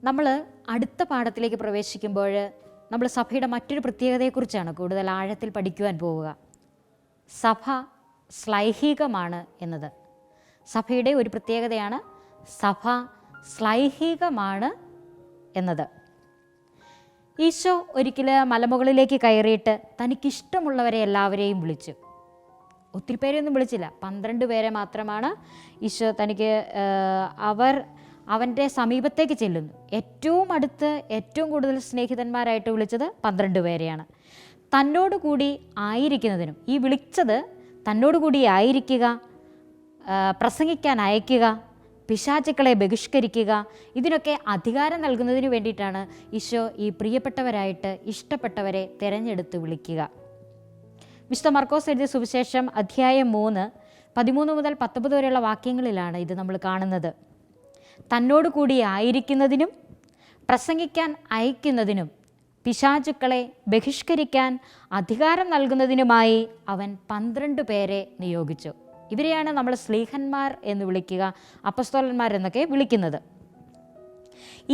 നമ്മൾ അടുത്ത പാഠത്തിലേക്ക് പ്രവേശിക്കുമ്പോൾ നമ്മൾ സഭയുടെ മറ്റൊരു പ്രത്യേകതയെക്കുറിച്ചാണ് കൂടുതൽ ആഴത്തിൽ പഠിക്കുവാൻ പോവുക. സഭ ശ്ലൈഹികമാണ് എന്നത്. സഭയുടെ ഒരു പ്രത്യേകതയാണ് സഭ ശ്ലൈഹികമാണ് എന്നത്. ഈശോ ഒരിക്കൽ മലമുകളിലേക്ക് കയറിയിട്ട് തനിക്കിഷ്ടമുള്ളവരെ എല്ലാവരെയും വിളിച്ചു. ഒത്തിരി പേരെയൊന്നും വിളിച്ചില്ല, 12 പേരെ മാത്രമാണ് ഈശോ തനിക്ക് അവൻ്റെ സമീപത്തേക്ക് ചെല്ലുന്നു. ഏറ്റവും അടുത്ത് ഏറ്റവും കൂടുതൽ സ്നേഹിതന്മാരായിട്ട് വിളിച്ചത് 12 പേരെയാണ്. തന്നോട് കൂടി ആയിരിക്കുന്നതിനും, ഈ വിളിച്ചത് തന്നോട് കൂടി ആയിരിക്കുക, പ്രസംഗിക്കാൻ അയക്കുക, പിശാചുക്കളെ ബഹിഷ്കരിക്കുക, ഇതിനൊക്കെ അധികാരം നൽകുന്നതിന് വേണ്ടിയിട്ടാണ് ഈശോ ഈ പ്രിയപ്പെട്ടവരായിട്ട് ഇഷ്ടപ്പെട്ടവരെ തിരഞ്ഞെടുത്ത് വിളിക്കുക. വിശുദ്ധ മർക്കോസ് എഴുതിയ സുവിശേഷം അധ്യായം 3 13 മുതൽ 19 വരെയുള്ള വാക്യങ്ങളിലാണ് ഇത് നമ്മൾ കാണുന്നത്. തന്നോട് കൂടി ആയിരിക്കുന്നതിനും പ്രസംഗിക്കാൻ അയക്കുന്നതിനും പിശാചുക്കളെ ബഹിഷ്കരിക്കാൻ അധികാരം നൽകുന്നതിനുമായി അവൻ 12 പേരെ നിയോഗിച്ചു. ഇവരെയാണ് നമ്മൾ സ്ലീഹന്മാർ എന്ന് വിളിക്കുക, അപ്പസ്തോലന്മാർ എന്നൊക്കെ വിളിക്കുന്നത്.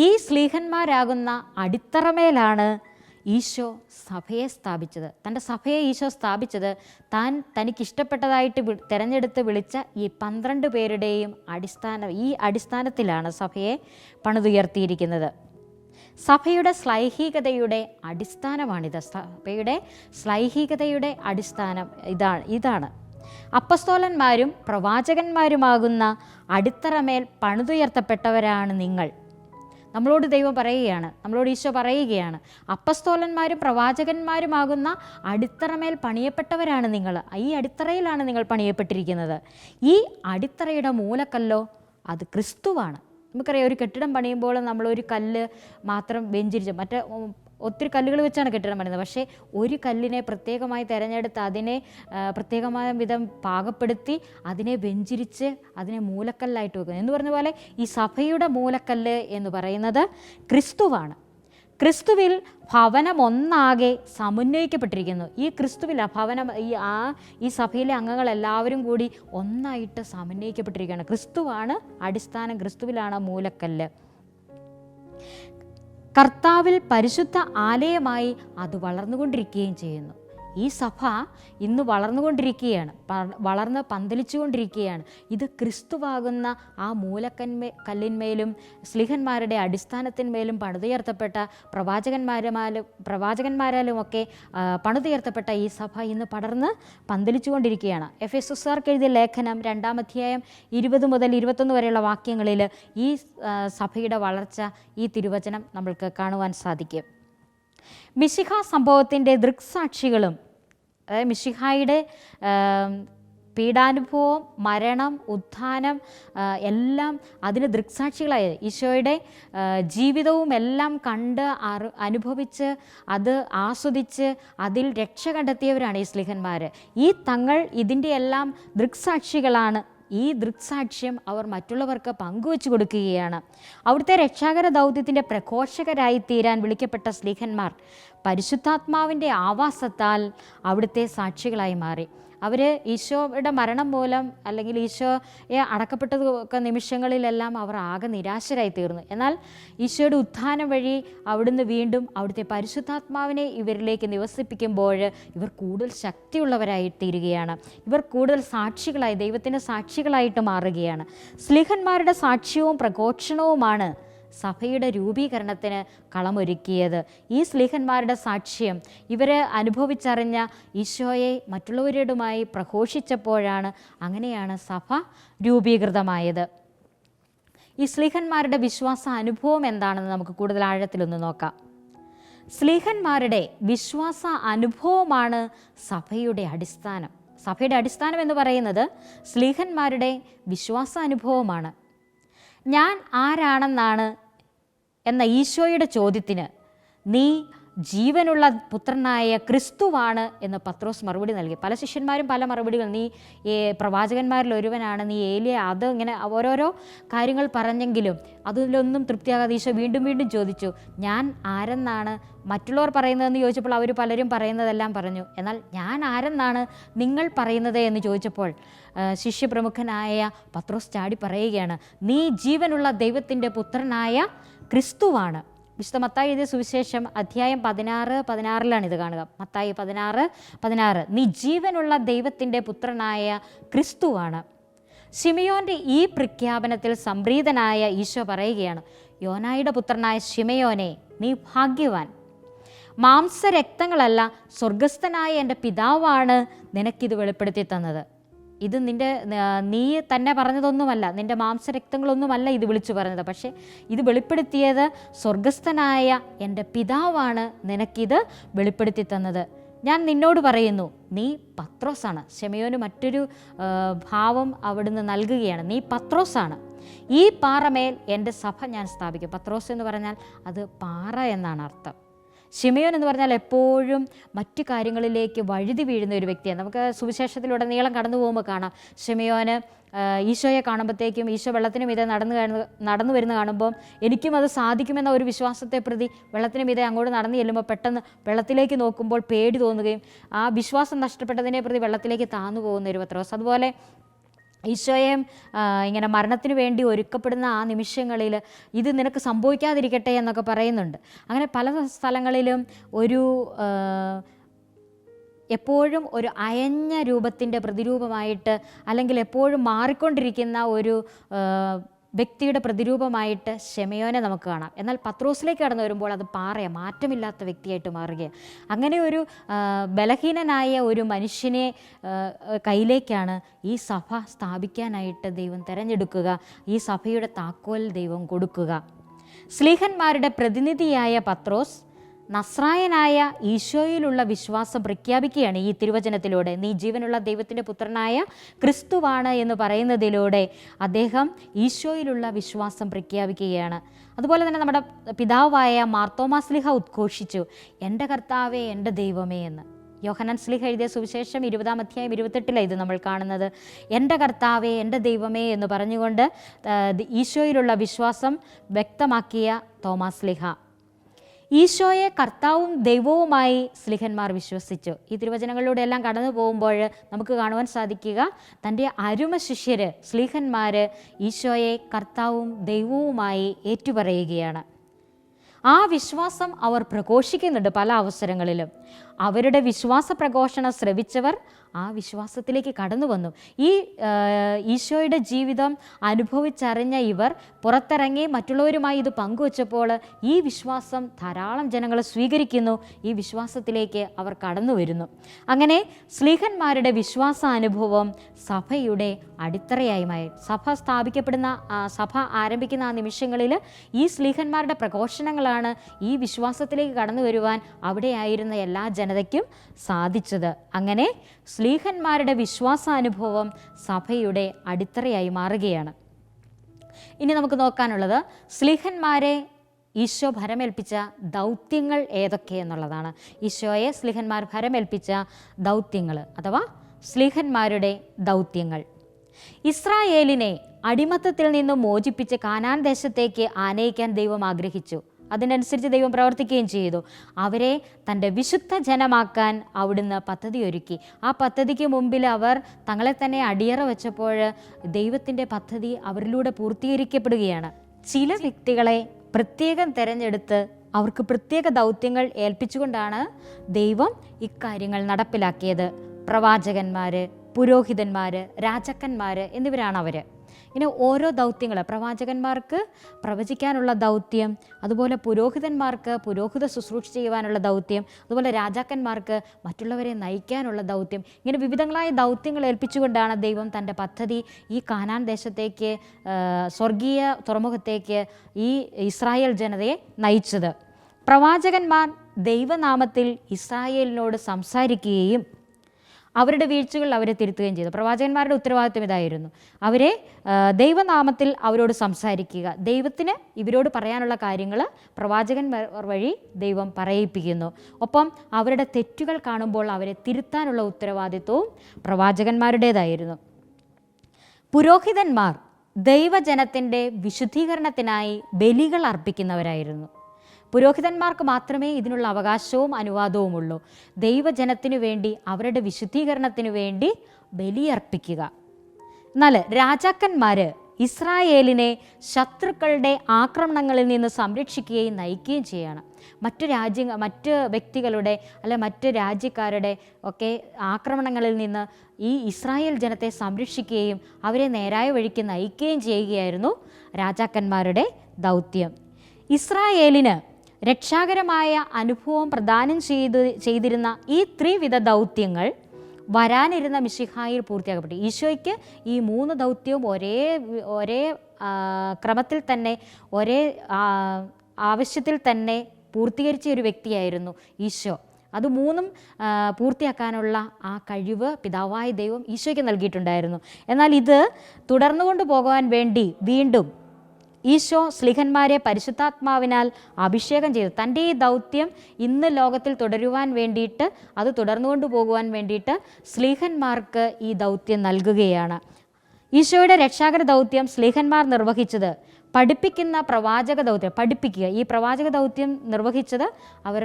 ഈ സ്ലീഹന്മാരാകുന്ന അടിത്തറമേലാണ് ഈശോ സഭയെ സ്ഥാപിച്ചത്. തൻ്റെ സഭയെ ഈശോ സ്ഥാപിച്ചത് തനിക്കിഷ്ടപ്പെട്ടതായിട്ട് തിരഞ്ഞെടുത്ത് വിളിച്ച ഈ 12 പേരുടെയും അടിസ്ഥാനത്തിലാണ് സഭയെ പണിതുയർത്തിയിരിക്കുന്നത്. സഭയുടെ ശ്ലൈഹികതയുടെ അടിസ്ഥാനമാണിത്. സഭയുടെ ശ്ലൈഹികതയുടെ അടിസ്ഥാനം ഇതാണ്. അപ്പസ്തോലന്മാരും പ്രവാചകന്മാരുമാകുന്ന അടിത്തറമേൽ പണിതുയർത്തപ്പെട്ടവരാണ് നിങ്ങൾ. നമ്മളോട് ദൈവം പറയുകയാണ്, നമ്മളോട് ഈശോ പറയുകയാണ്, അപ്പസ്തോലന്മാരും പ്രവാചകന്മാരുമാകുന്ന അടിത്തറമേൽ പണിയപ്പെട്ടവരാണ് നിങ്ങൾ. ഈ അടിത്തറയിലാണ് നിങ്ങൾ പണിയപ്പെട്ടിരിക്കുന്നത്. ഈ അടിത്തറയുടെ മൂലക്കല്ലോ അത് ക്രിസ്തുവാണ്. നമുക്കറിയാം, ഒരു കെട്ടിടം പണിയുമ്പോൾ നമ്മളൊരു കല്ല് മാത്രം വെഞ്ചിരിച്ച് ഒത്തിരി കല്ലുകൾ വെച്ചാണ് കെട്ടിടം പണിയുന്നത്. പക്ഷേ ഒരു കല്ലിനെ പ്രത്യേകമായി തിരഞ്ഞെടുത്ത് അതിനെ പ്രത്യേകമായ വിധം പാകപ്പെടുത്തി അതിനെ വെഞ്ചിരിച്ച് അതിനെ മൂലക്കല്ലായിട്ട് വെക്കുന്നു. എന്ന് പറഞ്ഞ പോലെ ഈ സഭയുടെ മൂലക്കല്ല് എന്ന് പറയുന്നത് ക്രിസ്തുവാണ്. ക്രിസ്തുവിൽ ഭവനം ഒന്നാകെ സമന്വയിക്കപ്പെട്ടിരിക്കുന്നു. ഈ ക്രിസ്തുവിൽ ഭവനം ഈ സഭയിലെ അംഗങ്ങളെല്ലാവരും കൂടി ഒന്നായിട്ട് സമന്വയിക്കപ്പെട്ടിരിക്കുകയാണ്. ക്രിസ്തുവാണ് അടിസ്ഥാനം, ക്രിസ്തുവിലാണ് മൂലക്കല്ല്. കർത്താവിൽ പരിശുദ്ധ ആലയമായി അത് വളർന്നുകൊണ്ടിരിക്കുകയും ചെയ്യുന്നു. ഈ സഭ ഇന്ന് വളർന്നുകൊണ്ടിരിക്കുകയാണ്, വളർന്ന് പന്തലിച്ചുകൊണ്ടിരിക്കുകയാണ്. ഇത് ക്രിസ്തുവാകുന്ന ആ കല്ലിന്മേലും സ്ലീഹന്മാരുടെ അടിസ്ഥാനത്തിന്മേലും പണിതുയർത്തപ്പെട്ട പ്രവാചകന്മാരാലുമൊക്കെ പണിതുയർത്തപ്പെട്ട ഈ സഭ ഇന്ന് പടർന്ന് പന്തലിച്ചുകൊണ്ടിരിക്കുകയാണ്. എഫെസൊസ്കാർക്ക് എഴുതിയ ലേഖനം 2-ാം അധ്യായം 20 മുതൽ 21 വരെയുള്ള വാക്യങ്ങളിൽ ഈ സഭയുടെ വളർച്ച, ഈ തിരുവചനം നമ്മൾക്ക് കാണുവാൻ സാധിക്കും. മിശിഹ സംഭവത്തിൻ്റെ ദൃക്സാക്ഷികളും, അതായത് മിശിഹായുടെ പീഡാനുഭവം, മരണം, ഉത്ഥാനം എല്ലാം അതിന് ദൃക്സാക്ഷികളായ ഈശോയുടെ ജീവിതവും എല്ലാം കണ്ട് അനുഭവിച്ച് അത് ആസ്വദിച്ച് അതിൽ രക്ഷ കണ്ടെത്തിയവരാണ് ഈ സ്ലീഹന്മാർ. ഇതിൻ്റെ എല്ലാം ദൃക്സാക്ഷികളാണ്. ഈ ദൃക്സാക്ഷ്യം അവർ മറ്റുള്ളവർക്ക് പങ്കുവച്ചു കൊടുക്കുകയാണ്. അവിടുത്തെ രക്ഷാകര ദൗത്യത്തിൻ്റെ പ്രഘോഷകരായി തീരാൻ വിളിക്കപ്പെട്ട സ്ലീഹന്മാർ പരിശുദ്ധാത്മാവിൻ്റെ ആവാസത്താൽ അവിടുത്തെ സാക്ഷികളായി മാറി. അവർ ഈശോയുടെ മരണം മൂലം അല്ലെങ്കിൽ ഈശോയെ അടക്കപ്പെട്ടതൊക്കെ നിമിഷങ്ങളിലെല്ലാം അവർ ആകെ നിരാശരായി തീർന്നു. എന്നാൽ ഈശോയുടെ ഉത്ഥാനം വഴി അവിടുന്ന് വീണ്ടും അവിടുത്തെ പരിശുദ്ധാത്മാവിനെ ഇവരിലേക്ക് നിവസിപ്പിക്കുമ്പോൾ ഇവർ കൂടുതൽ ശക്തിയുള്ളവരായി തീരുകയാണ്. ഇവർ കൂടുതൽ സാക്ഷികളായി, ദൈവത്തിൻ്റെ സാക്ഷികളായിട്ട് മാറുകയാണ്. സ്ലീഹന്മാരുടെ സാക്ഷ്യവും പ്രഘോഷണവുമാണ് സഭയുടെ രൂപീകരണത്തിന് കളമൊരുക്കിയത്. ഈ സ്ലീഹന്മാരുടെ സാക്ഷ്യം ഇവർ അനുഭവിച്ചറിഞ്ഞ ഈശോയെ മറ്റുള്ളവരോടുമായി പ്രഘോഷിച്ചപ്പോഴാണ്, അങ്ങനെയാണ് സഭ രൂപീകൃതമായത്. ഈ സ്ലീഹന്മാരുടെ വിശ്വാസ അനുഭവം എന്താണെന്ന് നമുക്ക് കൂടുതൽ ആഴത്തിലൊന്ന് നോക്കാം. സ്ലീഹന്മാരുടെ വിശ്വാസ അനുഭവമാണ് സഭയുടെ അടിസ്ഥാനം. സഭയുടെ അടിസ്ഥാനം എന്ന് പറയുന്നത് സ്ലീഹന്മാരുടെ വിശ്വാസ അനുഭവമാണ്. ഞാൻ ആരാണെന്നാണ് എന്ന ഈശോയുടെ ചോദ്യത്തിന് നീ ജീവനുള്ള പുത്രനായ ക്രിസ്തുവാണ് എന്ന് പത്രോസ് മറുപടി നൽകി. പല ശിഷ്യന്മാരും പല മറുപടികൾ, നീ പ്രവാചകന്മാരിൽ ഒരുവനാണ്, നീ ഏലിയ, അത് ഇങ്ങനെ ഓരോരോ കാര്യങ്ങൾ പറഞ്ഞെങ്കിലും അതിലൊന്നും തൃപ്തിയാകാതെ ഈശോ വീണ്ടും വീണ്ടും ചോദിച്ചു, ഞാൻ ആരെന്നാണ് മറ്റുള്ളവർ പറയുന്നതെന്ന് ചോദിച്ചപ്പോൾ അവർ പലരും പറയുന്നതെല്ലാം പറഞ്ഞു. എന്നാൽ ഞാൻ ആരെന്നാണ് നിങ്ങൾ പറയുന്നത് എന്ന് ചോദിച്ചപ്പോൾ ശിഷ്യപ്രമുഖനായ പത്രോസ് ചാടി പറയുകയാണ്, നീ ജീവനുള്ള ദൈവത്തിൻ്റെ പുത്രനായ ക്രിസ്തുവാണ്. വിശുദ്ധ മത്തായി എഴുതിയ സുവിശേഷം അധ്യായം 16 ഇത് കാണുക. മത്തായി 16 നീ ജീവനുള്ള ദൈവത്തിൻ്റെ പുത്രനായ ക്രിസ്തുവാണ്. ശിമയോൻ്റെ ഈ പ്രഖ്യാപനത്തിൽ സംപ്രീതനായ ഈശോ പറയുകയാണ്, യോനായുടെ പുത്രനായ ശിമയോനെ, നീ ഭാഗ്യവാൻ. മാംസരക്തങ്ങളല്ല, സ്വർഗസ്ഥനായ എൻ്റെ പിതാവാണ് നിനക്കിത് വെളിപ്പെടുത്തി തന്നത്. ഇത് നീ തന്നെ പറഞ്ഞതൊന്നുമല്ല, നിൻ്റെ മാംസരക്തങ്ങളൊന്നുമല്ല ഇത് വിളിച്ചു പറഞ്ഞത്, പക്ഷേ ഇത് വെളിപ്പെടുത്തിയത് സ്വർഗസ്ഥനായ എൻ്റെ പിതാവാണ് നിനക്കിത് വെളിപ്പെടുത്തി തന്നത്. ഞാൻ നിന്നോട് പറയുന്നു, നീ പത്രോസാണ്. ശിമയോന് മറ്റൊരു ഭാവം അവിടുന്ന് നൽകുകയാണ്, നീ പത്രോസാണ്. ഈ പാറമേൽ എൻ്റെ സഭ ഞാൻ സ്ഥാപിക്കും. പത്രോസ് എന്ന് പറഞ്ഞാൽ അത് പാറ എന്നാണ് അർത്ഥം. ശിമയോൻ എന്ന് പറഞ്ഞാൽ എപ്പോഴും മറ്റു കാര്യങ്ങളിലേക്ക് വഴുതി വീഴുന്ന ഒരു വ്യക്തിയാണ്. നമുക്ക് സുവിശേഷത്തിലുടനീളം കടന്നു പോകുമ്പോൾ കാണാം, ശിമയോന് ഈശോയെ കാണുമ്പോഴത്തേക്കും ഈശോ വെള്ളത്തിന് മീതെ നടന്നു വരുന്ന കാണുമ്പോൾ എനിക്കും അത് സാധിക്കുമെന്ന ഒരു വിശ്വാസത്തെ പ്രതി വെള്ളത്തിന് മീതെ അങ്ങോട്ട് നടന്നു ചെല്ലുമ്പോൾ പെട്ടെന്ന് വെള്ളത്തിലേക്ക് നോക്കുമ്പോൾ പേടി തോന്നുകയും ആ വിശ്വാസം നഷ്ടപ്പെട്ടതിനെ പ്രതി വെള്ളത്തിലേക്ക് താന്നു പോകുന്ന ഒരു പത്രോസ്. അതുപോലെ ഈശോയെ ഇങ്ങനെ മരണത്തിന് വേണ്ടി ഒരുക്കപ്പെടുന്ന ആ നിമിഷങ്ങളിൽ ഇത് നിനക്ക് സംഭവിക്കാതിരിക്കട്ടെ എന്നൊക്കെ പറയുന്നുണ്ട്. അങ്ങനെ പല സ്ഥലങ്ങളിലും എപ്പോഴും ഒരു അയഞ്ഞ രൂപത്തിൻ്റെ പ്രതിരൂപമായിട്ട്, അല്ലെങ്കിൽ എപ്പോഴും മാറിക്കൊണ്ടിരിക്കുന്ന ഒരു വ്യക്തിയുടെ പ്രതിരൂപമായിട്ട് ശിമയോനെ നമുക്ക് കാണാം. എന്നാൽ പത്രോസിലേക്ക് കടന്നു വരുമ്പോൾ അത് പാറയാണ്, മാറ്റമില്ലാത്ത വ്യക്തിയായിട്ട് മാറുകയാണ്. അങ്ങനെ ഒരു ബലഹീനനായ ഒരു മനുഷ്യനെ കയ്യിലേക്കാണ് ഈ സഭ സ്ഥാപിക്കാനായിട്ട് ദൈവം തിരഞ്ഞെടുക്കുക, ഈ സഭയുടെ താക്കോൽ ദൈവം കൊടുക്കുക. ശ്ലീഹന്മാരുടെ പ്രതിനിധിയായ പത്രോസ് നസ്രായനായ ഈശോയിലുള്ള വിശ്വാസം പ്രഖ്യാപിക്കുകയാണ് ഈ തിരുവചനത്തിലൂടെ. നീ ജീവനുള്ള ദൈവത്തിൻ്റെ പുത്രനായ ക്രിസ്തുവാണ് എന്ന് പറയുന്നതിലൂടെ അദ്ദേഹം ഈശോയിലുള്ള വിശ്വാസം പ്രഖ്യാപിക്കുകയാണ്. അതുപോലെ തന്നെ നമ്മുടെ പിതാവായ മാർത്തോമാ ശ്ലീഹ ഉദ്ഘോഷിച്ചു, എൻ്റെ കർത്താവേ, എൻ്റെ ദൈവമേ എന്ന്. യോഹന്നാൻ ശ്ലീഹ എഴുതിയ സുവിശേഷം 20 അധ്യായം 28 ഇത് നമ്മൾ കാണുന്നത്. എൻ്റെ കർത്താവേ, എൻ്റെ ദൈവമേ എന്ന് പറഞ്ഞുകൊണ്ട് ഈശോയിലുള്ള വിശ്വാസം വ്യക്തമാക്കിയ തോമാ ശ്ലീഹ. ഈശോയെ കർത്താവും ദൈവവുമായി ശ്ലീഹന്മാർ വിശ്വസിച്ചു. ഈ തിരുവചനങ്ങളിലൂടെ എല്ലാം കടന്നു പോകുമ്പോൾ നമുക്ക് കാണുവാൻ സാധിക്കുക, തൻ്റെ അരുമ ശിഷ്യർ ശ്ലീഹന്മാർ ഈശോയെ കർത്താവും ദൈവവുമായി ഏറ്റുപറയുകയാണ്. ആ വിശ്വാസം അവർ പ്രഘോഷിക്കുന്നുണ്ട് പല അവസരങ്ങളിലും. അവരുടെ വിശ്വാസ പ്രഘോഷണം ശ്രവിച്ചവർ ആ വിശ്വാസത്തിലേക്ക് കടന്നു വന്നു. ഈ ഈശോയുടെ ജീവിതം അനുഭവിച്ചറിഞ്ഞ ഇവർ പുറത്തിറങ്ങി മറ്റുള്ളവരുമായി ഇത് പങ്കുവച്ചപ്പോൾ ഈ വിശ്വാസം ധാരാളം ജനങ്ങൾ സ്വീകരിക്കുന്നു, ഈ വിശ്വാസത്തിലേക്ക് അവർ കടന്നു വരുന്നു. അങ്ങനെ ശ്ലീഹന്മാരുടെ വിശ്വാസാനുഭവം സഭയുടെ അടിത്തറയായി മാറി. സഭ സ്ഥാപിക്കപ്പെടുന്ന, സഭ ആരംഭിക്കുന്ന ആ നിമിഷങ്ങളിൽ ഈ ശ്ലീഹന്മാരുടെ പ്രഘോഷണങ്ങളാണ് ഈ വിശ്വാസത്തിലേക്ക് കടന്നു വരുവാൻ അവിടെയായിരുന്ന എല്ലാ ജനതയ്ക്കും സാധിച്ചത്. അങ്ങനെ ശ്ലീഹന്മാരുടെ വിശ്വാസാനുഭവം സഭയുടെ അടിത്തറയായി മാറുകയാണ്. ഇനി നമുക്ക് നോക്കാനുള്ളത് ശ്ലീഹന്മാരെ ഈശോ ഭരമേൽപ്പിച്ച ദൗത്യങ്ങൾ ഏതൊക്കെ എന്നുള്ളതാണ്. ഈശോയെ ശ്ലീഹന്മാർ ഭരമേൽപ്പിച്ച ദൗത്യങ്ങൾ അഥവാ ശ്ലീഹന്മാരുടെ ദൗത്യങ്ങൾ. ഇസ്രായേലിനെ അടിമത്തത്തിൽ നിന്നും മോചിപ്പിച്ച് കാനാൻ ദേശത്തേക്ക് ആനയിക്കാൻ ദൈവം ആഗ്രഹിച്ചു. അതിനനുസരിച്ച് ദൈവം പ്രവർത്തിക്കുകയും ചെയ്തു. അവരെ തൻ്റെ വിശുദ്ധ ജനമാക്കാൻ അവിടുന്ന് പദ്ധതിയൊരുക്കി. ആ പദ്ധതിക്ക് മുമ്പിൽ അവർ തങ്ങളെ തന്നെ അടിയറ വെച്ചപ്പോൾ ദൈവത്തിൻ്റെ പദ്ധതി അവരിലൂടെ പൂർത്തീകരിക്കപ്പെടുകയാണ്. ചില വ്യക്തികളെ പ്രത്യേകം തിരഞ്ഞെടുത്ത് അവർക്ക് പ്രത്യേക ദൗത്യങ്ങൾ ഏൽപ്പിച്ചുകൊണ്ടാണ് ദൈവം ഇക്കാര്യങ്ങൾ നടപ്പിലാക്കിയത്. പ്രവാചകന്മാർ, പുരോഹിതന്മാർ, രാജാക്കന്മാർ എന്നിവരാണ് അവർ. ഇങ്ങനെ ഓരോ ദൗത്യങ്ങൾ, പ്രവാചകന്മാർക്ക് പ്രവചിക്കാനുള്ള ദൗത്യം, അതുപോലെ പുരോഹിതന്മാർക്ക് പുരോഹിത ശുശ്രൂഷ ചെയ്യുവാനുള്ള ദൗത്യം, അതുപോലെ രാജാക്കന്മാർക്ക് മറ്റുള്ളവരെ നയിക്കാനുള്ള ദൗത്യം. ഇങ്ങനെ വിവിധങ്ങളായ ദൗത്യങ്ങൾ ഏൽപ്പിച്ചുകൊണ്ടാണ് ദൈവം തൻ്റെ പദ്ധതി ഈ കാനാൻ ദേശത്തേക്ക്, സ്വർഗീയ തുറമുഖത്തേക്ക് ഈ ഇസ്രായേൽ ജനതയെ നയിച്ചത്. പ്രവാചകന്മാർ ദൈവനാമത്തിൽ ഇസ്രായേലിനോട് സംസാരിക്കുകയും അവരുടെ വീഴ്ചകൾ അവരെ തിരുത്തുകയും ചെയ്തു. പ്രവാചകന്മാരുടെ ഉത്തരവാദിത്വം ഇതായിരുന്നു. അവരെ ദൈവനാമത്തിൽ അവരോട് സംസാരിക്കുക. ദൈവത്തിന് ഇവരോട് പറയാനുള്ള കാര്യങ്ങൾ പ്രവാചകന്മാർ വഴി ദൈവം പറയിപ്പിക്കുന്നു. ഒപ്പം അവരുടെ തെറ്റുകൾ കാണുമ്പോൾ അവരെ തിരുത്താനുള്ള ഉത്തരവാദിത്വവും പ്രവാചകന്മാരുടേതായിരുന്നു. പുരോഹിതന്മാർ ദൈവജനത്തിൻ്റെ വിശുദ്ധീകരണത്തിനായി ബലികൾ അർപ്പിക്കുന്നവരായിരുന്നു. പുരോഹിതന്മാർക്ക് മാത്രമേ ഇതിനുള്ള അവകാശവും അനുവാദവുമുള്ളൂ. ദൈവജനത്തിനു വേണ്ടി, അവരുടെ വിശുദ്ധീകരണത്തിനു വേണ്ടി ബലിയർപ്പിക്കുക. എന്നാൽ രാജാക്കന്മാർ ഇസ്രായേലിനെ ശത്രുക്കളുടെ ആക്രമണങ്ങളിൽ നിന്ന് സംരക്ഷിക്കുകയും നയിക്കുകയും ചെയ്യുകയാണ്. മറ്റ് വ്യക്തികളുടെ മറ്റ് രാജ്യക്കാരുടെ ഒക്കെ ആക്രമണങ്ങളിൽ നിന്ന് ഈ ഇസ്രായേൽ ജനത്തെ സംരക്ഷിക്കുകയും അവരെ നേരായ വഴിക്ക് നയിക്കുകയും ചെയ്യുകയായിരുന്നു രാജാക്കന്മാരുടെ ദൗത്യം. ഇസ്രായേലിന് രക്ഷാകരമായ അനുഭവം പ്രദാനം ചെയ്തിരുന്ന ഈ ത്രിവിധ ദൗത്യങ്ങൾ വരാനിരുന്ന മിശിഹായിൽ പൂർത്തിയാക്കപ്പെട്ടു. ഈശോയ്ക്ക് ഈ 3 ദൗത്യവും ഒരേ ക്രമത്തിൽ തന്നെ, ഒരേ ആവശ്യത്തിൽ തന്നെ പൂർത്തീകരിച്ച ഒരു വ്യക്തിയായിരുന്നു ഈശോ. അത് 3ഉം പൂർത്തിയാക്കാനുള്ള ആ കഴിവ് പിതാവായ ദൈവം ഈശോയ്ക്ക് നൽകിയിട്ടുണ്ടായിരുന്നു. എന്നാൽ ഇത് തുടർന്നുകൊണ്ട് പോകുവാൻ വേണ്ടി വീണ്ടും ഈശോ സ്ലിഹന്മാരെ പരിശുദ്ധാത്മാവിനാൽ അഭിഷേകം ചെയ്തു. തൻ്റെ ഈ ദൗത്യം ഇന്ന് ലോകത്തിൽ തുടരുവാൻ വേണ്ടിയിട്ട്, അത് തുടർന്നുകൊണ്ട് പോകുവാൻ വേണ്ടിയിട്ട് സ്ലീഹന്മാർക്ക് ഈ ദൗത്യം നൽകുകയാണ്. ഈശോയുടെ രക്ഷാകര ദൗത്യം സ്ലീഹന്മാർ നിർവഹിച്ചത് പഠിപ്പിക്കുന്ന പ്രവാചക ദൗത്യം, പഠിപ്പിക്കുക. ഈ പ്രവാചക ദൗത്യം നിർവഹിച്ചത് അവർ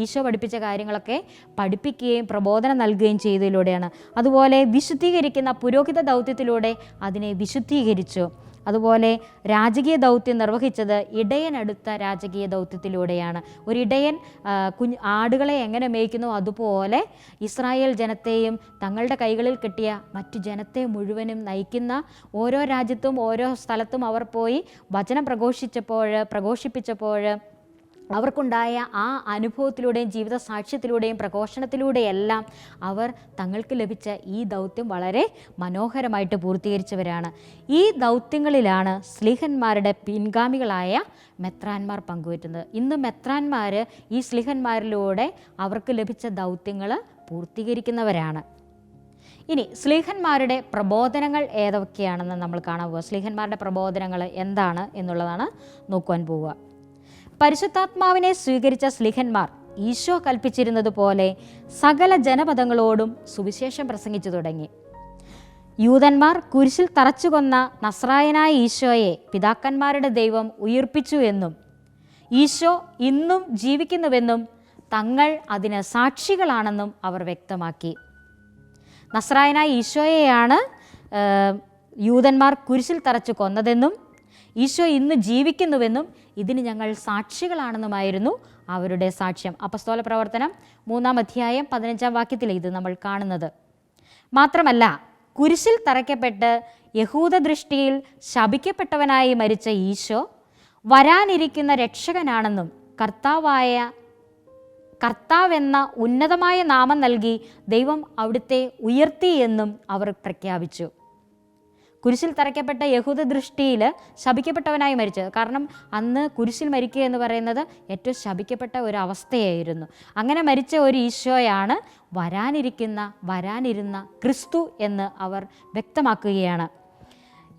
ഈശോ പഠിപ്പിച്ച കാര്യങ്ങളൊക്കെ പഠിപ്പിക്കുകയും പ്രബോധനം നൽകുകയും ചെയ്തതിലൂടെയാണ്. അതുപോലെ വിശുദ്ധീകരിക്കുന്ന പുരോഹിത ദൗത്യത്തിലൂടെ അതിനെ വിശുദ്ധീകരിച്ചു. അതുപോലെ രാജകീയ ദൗത്യം നിർവഹിച്ചത് ഇടയനടുത്ത രാജകീയ ദൗത്യത്തിലൂടെയാണ്. ഒരിടയൻ ആടുകളെ എങ്ങനെ മേയ്ക്കുന്നു അതുപോലെ ഇസ്രായേൽ ജനത്തെയും തങ്ങളുടെ കൈകളിൽ കിട്ടിയ മറ്റു ജനത്തെ മുഴുവനും നയിക്കുന്ന, ഓരോ രാജ്യത്തും ഓരോ സ്ഥലത്തും അവർ പോയി വചനം പ്രഘോഷിപ്പിച്ചപ്പോൾ അവർക്കുണ്ടായ ആ അനുഭവത്തിലൂടെയും ജീവിത സാക്ഷ്യത്തിലൂടെയും പ്രഘോഷണത്തിലൂടെയെല്ലാം അവർ തങ്ങൾക്ക് ലഭിച്ച ഈ ദൗത്യം വളരെ മനോഹരമായിട്ട് പൂർത്തീകരിച്ചവരാണ്. ഈ ദൗത്യങ്ങളിലാണ് സ്ലീഹന്മാരുടെ പിൻഗാമികളായ മെത്രാന്മാർ പങ്കുവറ്റുന്നത്. ഇന്ന് മെത്രാന്മാർ ഈ സ്ലീഹന്മാരിലൂടെ അവർക്ക് ലഭിച്ച ദൗത്യങ്ങൾ പൂർത്തീകരിക്കുന്നവരാണ്. ഇനി സ്ലീഹന്മാരുടെ പ്രബോധനങ്ങൾ ഏതൊക്കെയാണെന്ന് നമ്മൾ കാണാൻ പോവുക. സ്ലീഹന്മാരുടെ പ്രബോധനങ്ങൾ എന്താണ് എന്നുള്ളതാണ് നോക്കുവാൻ പോവുക. പരിശുദ്ധാത്മാവിനെ സ്വീകരിച്ച സ്ലീഹന്മാർ ഈശോ കൽപ്പിച്ചിരുന്നത് പോലെ സകല ജനപദങ്ങളോടും സുവിശേഷം പ്രസംഗിച്ചു തുടങ്ങി. യൂതന്മാർ കുരിശിൽ തറച്ചുകൊന്ന നസ്രായനായ ഈശോയെ പിതാക്കന്മാരുടെ ദൈവം ഉയിർപ്പിച്ചു എന്നും ഈശോ ഇന്നും ജീവിക്കുന്നുവെന്നും തങ്ങൾ അതിന് സാക്ഷികളാണെന്നും അവർ വ്യക്തമാക്കി. നസ്രായനായ ഈശോയെയാണ് യൂതന്മാർ കുരിശിൽ തറച്ചു കൊന്നതെന്നും ഈശോ ഇന്ന് ജീവിക്കുന്നുവെന്നും ഇതിന് ഞങ്ങൾ സാക്ഷികളാണെന്നുമായിരുന്നു അവരുടെ സാക്ഷ്യം. അപ്പസ്തോല പ്രവർത്തനം 3-ാം അധ്യായം 15-ാം വാക്യത്തിൽ ഇത് നമ്മൾ കാണുന്നത്. മാത്രമല്ല, കുരിശിൽ തറയ്ക്കപ്പെട്ട് യഹൂദ ദൃഷ്ടിയിൽ ശപിക്കപ്പെട്ടവനായി മരിച്ച ഈശോ വരാനിരിക്കുന്ന രക്ഷകനാണെന്നും കർത്താവെന്ന ഉന്നതമായ നാമം നൽകി ദൈവം അവിടുത്തെ ഉയർത്തി എന്നും അവർ പ്രഖ്യാപിച്ചു. കുരിശിൽ തറയ്ക്കപ്പെട്ട യഹൂദ ദൃഷ്ടിയിൽ ശപിക്കപ്പെട്ടവനായി മരിച്ചത്. കാരണം അന്ന് കുരിശിൽ മരിക്കുക എന്ന് പറയുന്നത് ഏറ്റവും ശപിക്കപ്പെട്ട ഒരു അവസ്ഥയായിരുന്നു. അങ്ങനെ മരിച്ച ഒരു ഈശോയാണ് വരാനിരുന്ന ക്രിസ്തു എന്ന് അവർ വ്യക്തമാക്കുകയാണ്.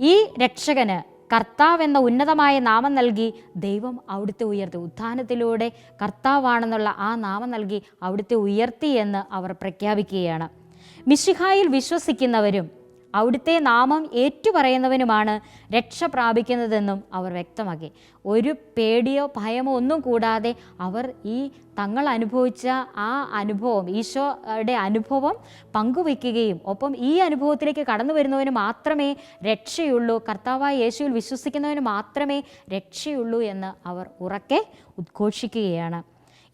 ഈ രക്ഷകന് കർത്താവെന്ന ഉന്നതമായ നാമം നൽകി ദൈവം അവിടുത്തെ ഉയർത്തി. ഉത്ഥാനത്തിലൂടെ കർത്താവാണെന്നുള്ള ആ നാമം നൽകി അവിടുത്തെ ഉയർത്തി എന്ന് അവർ പ്രഖ്യാപിക്കുകയാണ്. മിശിഹായിൽ വിശ്വസിക്കുന്നവരും അവിടുത്തെ നാമം ഏറ്റുപറയുന്നവനുമാണ് രക്ഷ പ്രാപിക്കുന്നതെന്നും അവർ വ്യക്തമാക്കി. ഒരു പേടിയോ ഭയമോ ഒന്നും കൂടാതെ അവർ ഈ തങ്ങൾ അനുഭവിച്ച ആ അനുഭവം, ഈശോയുടെ അനുഭവം പങ്കുവയ്ക്കുകയും ഒപ്പം ഈ അനുഭവത്തിലേക്ക് കടന്നു വരുന്നവന് മാത്രമേ രക്ഷയുള്ളൂ, കർത്താവായ യേശുവിൽ വിശ്വസിക്കുന്നവന് മാത്രമേ രക്ഷയുള്ളൂ എന്ന് അവർ ഉറക്കെ ഉദ്ഘോഷിക്കുകയാണ്.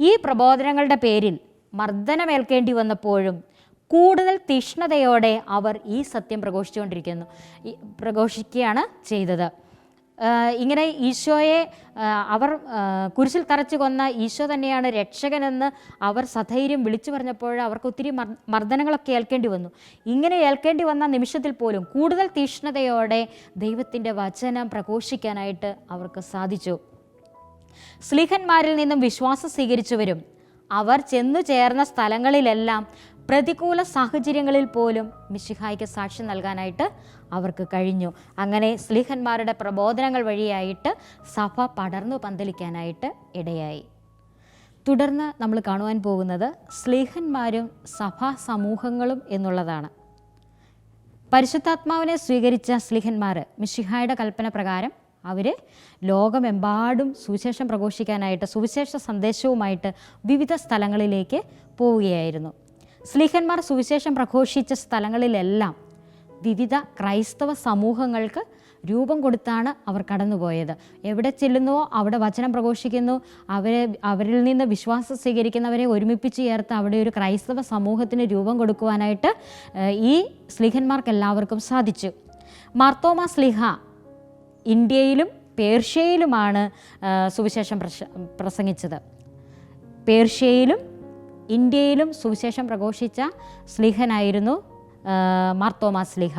ഈ പ്രബോധനങ്ങളുടെ പേരിൽ മർദ്ദനമേൽക്കേണ്ടി വന്നപ്പോഴും കൂടുതൽ തീക്ഷ്ണതയോടെ അവർ ഈ സത്യം പ്രഘോഷിക്കുകയാണ് ചെയ്തത്. ഇങ്ങനെ ഈശോയെ അവർ കുരിശിൽ തറച്ചു കൊന്ന ഈശോ തന്നെയാണ് രക്ഷകനെന്ന് അവർ സധൈര്യം വിളിച്ചു പറഞ്ഞപ്പോൾ അവർക്ക് ഒത്തിരി മർദ്ദനങ്ങളൊക്കെ ഏൽക്കേണ്ടി വന്നു. ഇങ്ങനെ ഏൽക്കേണ്ടി വന്ന നിമിഷത്തിൽ പോലും കൂടുതൽ തീക്ഷ്ണതയോടെ ദൈവത്തിൻ്റെ വചനം പ്രഘോഷിക്കാനായിട്ട് അവർക്ക് സാധിച്ചു. സ്ലീഹന്മാരിൽ നിന്നും വിശ്വാസം സ്വീകരിച്ചവരും അവർ ചെന്നു ചേർന്ന സ്ഥലങ്ങളിലെല്ലാം പ്രതികൂല സാഹചര്യങ്ങളിൽ പോലും മിശിഹായ്ക്ക് സാക്ഷ്യം നൽകാനായിട്ട് അവർക്ക് കഴിഞ്ഞു. അങ്ങനെ സ്ലീഹന്മാരുടെ പ്രബോധനങ്ങൾ വഴിയായിട്ട് സഭ പടർന്നു പന്തലിക്കാനായിട്ട് ഇടയായി. തുടർന്ന് നമ്മൾ കാണുവാൻ പോകുന്നത് സ്ലീഹന്മാരും സഭാ സമൂഹങ്ങളും എന്നുള്ളതാണ്. പരിശുദ്ധാത്മാവിനെ സ്വീകരിച്ച സ്ലീഹന്മാർ മിശിഹായുടെ കൽപ്പന പ്രകാരം അവർ ലോകമെമ്പാടും സുവിശേഷം പ്രഘോഷിക്കാനായിട്ട് സുവിശേഷ സന്ദേശവുമായിട്ട് വിവിധ സ്ഥലങ്ങളിലേക്ക് പോവുകയായിരുന്നു. സ്ലീഹന്മാർ സുവിശേഷം പ്രഘോഷിച്ച സ്ഥലങ്ങളിലെല്ലാം വിവിധ ക്രൈസ്തവ സമൂഹങ്ങൾക്ക് രൂപം കൊടുത്താണ് അവർ കടന്നുപോയത്. എവിടെ ചെല്ലുന്നുവോ അവിടെ വചനം പ്രഘോഷിക്കുന്നു, അവരിൽ നിന്ന് വിശ്വാസം സ്വീകരിക്കുന്നവരെ ഒരുമിപ്പിച്ച് ചേർത്ത് അവിടെ ഒരു ക്രൈസ്തവ സമൂഹത്തിന് രൂപം കൊടുക്കുവാനായിട്ട് ഈ സ്ലീഹന്മാർക്കെല്ലാവർക്കും സാധിച്ചു. മാർത്തോമാ സ്ലീഹ ഇന്ത്യയിലും പേർഷ്യയിലുമാണ് സുവിശേഷം പ്രസംഗിച്ചത്. പേർഷ്യയിലും ഇന്ത്യയിലും സുവിശേഷം പ്രഘോഷിച്ച സ്ലീഹനായിരുന്നു മാർത്തോമാ സ്ലീഹ.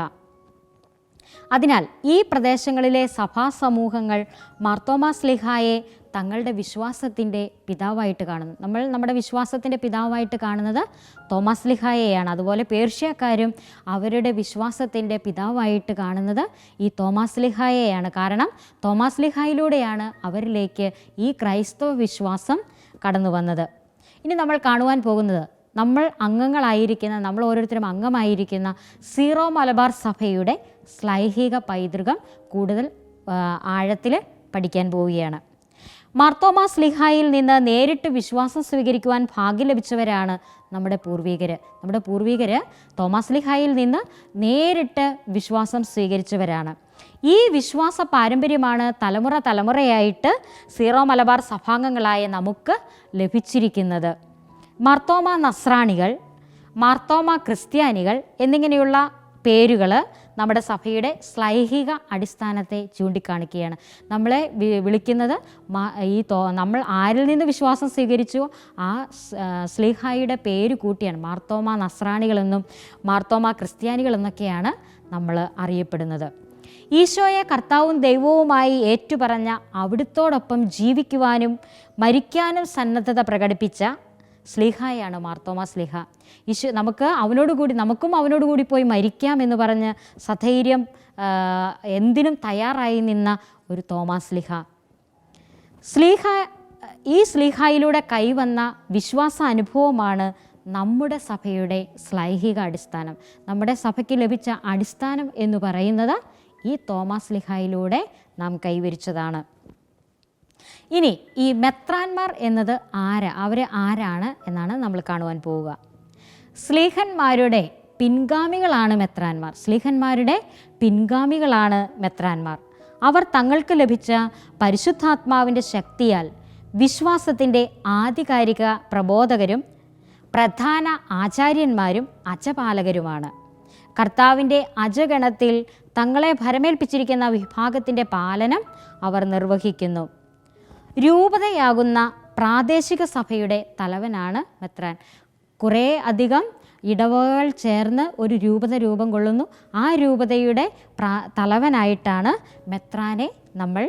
അതിനാൽ ഈ പ്രദേശങ്ങളിലെ സഭാ സമൂഹങ്ങൾ മാർത്തോമാ സ്ലീഹായെ തങ്ങളുടെ വിശ്വാസത്തിൻ്റെ പിതാവായിട്ട് കാണുന്നു. നമ്മൾ നമ്മുടെ വിശ്വാസത്തിൻ്റെ പിതാവായിട്ട് കാണുന്നത് തോമാസ് സ്ലീഹായെയാണ്. അതുപോലെ പേർഷ്യക്കാരും അവരുടെ വിശ്വാസത്തിൻ്റെ പിതാവായിട്ട് കാണുന്നത് ഈ തോമാസ് സ്ലീഹായെയാണ്. കാരണം തോമാസ് സ്ലീഹായിലൂടെയാണ് അവരിലേക്ക് ഈ ക്രൈസ്തവ വിശ്വാസം കടന്നു വന്നത്. ഇനി നമ്മൾ കാണുവാൻ പോകുന്നത് നമ്മൾ ഓരോരുത്തരും അംഗമായിരിക്കുന്ന സീറോ മലബാർ സഭയുടെ ശ്ലൈഹിക പൈതൃകം കൂടുതൽ ആഴത്തിൽ പഠിക്കാൻ പോവുകയാണ്. മാർത്തോമാ സ്ലീഹായിൽ നിന്ന് നേരിട്ട് വിശ്വാസം സ്വീകരിക്കുവാൻ ഭാഗ്യം ലഭിച്ചവരാണ് നമ്മുടെ പൂർവികർ തോമാസ് സ്ലീഹായിൽ നിന്ന് നേരിട്ട് വിശ്വാസം സ്വീകരിച്ചവരാണ്. ഈ വിശ്വാസ പാരമ്പര്യമാണ് തലമുറയായിട്ട് സീറോ മലബാർ സഭാംഗങ്ങളായ നമുക്ക് ലഭിച്ചിരിക്കുന്നത്. മാർത്തോമാ നസ്രാണികൾ, മാർത്തോമാ ക്രിസ്ത്യാനികൾ എന്നിങ്ങനെയുള്ള പേരുകൾ നമ്മുടെ സഭയുടെ ശ്ലൈഹിക അടിസ്ഥാനത്തെ ചൂണ്ടിക്കാണിക്കുകയാണ്. നമ്മളെ വിളിക്കുന്നത് നമ്മൾ ആരിൽ നിന്ന് വിശ്വാസം സ്വീകരിച്ചുവോ ആ സ്ലീഹായുടെ പേര് കൂട്ടിയാണ് മാർത്തോമാ നസ്രാണികളെന്നും മാർത്തോമാ ക്രിസ്ത്യാനികളെന്നൊക്കെയാണ് നമ്മൾ അറിയപ്പെടുന്നത്. ഈശോയെ കർത്താവും ദൈവവുമായി ഏറ്റുപറഞ്ഞ അവിടുത്തോടൊപ്പം ജീവിക്കുവാനും മരിക്കാനും സന്നദ്ധത പ്രകടിപ്പിച്ച സ്ലീഹായാണ് മാർത്തോമാ സ്ലീഹ. നമുക്കും അവനോടുകൂടി പോയി മരിക്കാം എന്ന് പറഞ്ഞ് സധൈര്യം എന്തിനും തയ്യാറായി നിന്ന ഒരു തോമാസ് സ്ലീഹ. ഈ സ്ലീഹായിലൂടെ കൈവന്ന വിശ്വാസ അനുഭവമാണ് നമ്മുടെ സഭയുടെ ശ്ലൈഹിക അടിസ്ഥാനം. നമ്മുടെ സഭയ്ക്ക് ലഭിച്ച അടിസ്ഥാനം എന്ന് പറയുന്നത് ഈ തോമാസ് സ്ലീഹായിലൂടെ നാം കൈവരിച്ചതാണ്. ഇനി ഈ മെത്രാന്മാർ എന്നത് അവർ ആരാണ് എന്നാണ് നമ്മൾ കാണുവാൻ പോവുക. സ്ലീഹന്മാരുടെ പിൻഗാമികളാണ് മെത്രാന്മാർ. അവർ തങ്ങൾക്ക് ലഭിച്ച പരിശുദ്ധാത്മാവിൻ്റെ ശക്തിയാൽ വിശ്വാസത്തിൻ്റെ ആധികാരിക പ്രബോധകരും പ്രധാന ആചാര്യന്മാരും അജപാലകരുമാണ്. കർത്താവിൻ്റെ അജഗണത്തിൽ തങ്ങളെ ഭരമേൽപ്പിച്ചിരിക്കുന്ന വിഭാഗത്തിൻ്റെ പാലനം അവർ നിർവഹിക്കുന്നു. രൂപതയാകുന്ന പ്രാദേശിക സഭയുടെ തലവനാണ് മെത്രാൻ. കുറേ അധികം ഇടവകൾ ചേർന്ന് ഒരു രൂപത രൂപം കൊള്ളുന്നു. ആ രൂപതയുടെ തലവനായിട്ടാണ് മെത്രാനെ നമ്മൾ